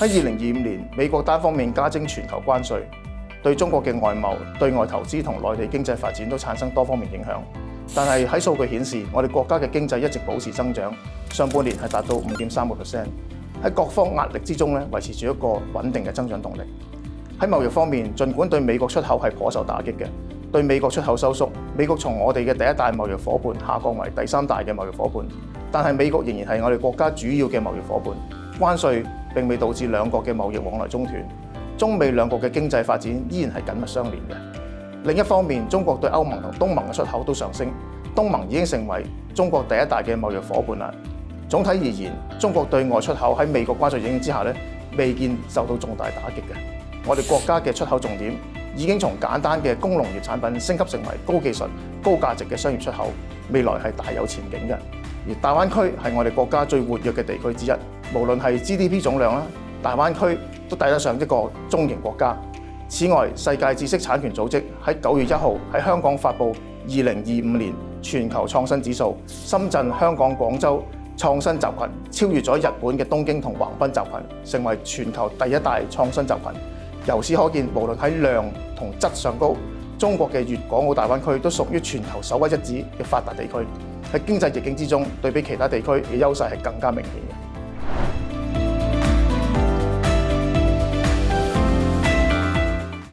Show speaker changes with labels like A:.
A: 喺2025年，美國單方面加徵全球關稅，對中國嘅外貿、對外投資同內地經濟發展都產生多方面影響。但係喺數據顯示，我哋國家嘅經濟一直保持增長，上半年係達到5.3%。喺各方壓力之中咧，維持住一個穩定嘅增長動力。喺貿易方面，儘管對美國出口係頗受打擊嘅，對美國出口收縮，美國從我哋嘅第一大貿易夥伴下降為第三大嘅貿易夥伴，但係美國仍然係我哋國家主要嘅貿易夥伴。關稅並未導致兩國嘅貿易往來中斷，中美兩國嘅經濟發展依然係緊密相連嘅。另一方面，中國對歐盟同東盟嘅出口都上升，東盟已經成為中國第一大嘅貿易夥伴啦。總體而言，中國對外出口喺美國關稅影響之下未見受到重大打擊嘅。我哋國家嘅出口重點已經從簡單嘅工農業產品升級成為高技術、高價值嘅商業出口，未來係大有前景嘅。而大灣區係我哋國家最活躍嘅地區之一，無論係 GDP 總量啦，大灣區都抵得上一個中型國家。此外，世界知識產權組織喺9月1號喺香港發布2025年全球創新指數，深圳、香港、廣州創新集群超越咗日本嘅東京同橫濱集群，成為全球第一大創新集群。由此可見，無論喺量同質上高，中國嘅粵港澳大灣區都屬於全球首屈一指嘅發達地區。喺經濟逆境之中，對比其他地區嘅優勢係更加明顯嘅。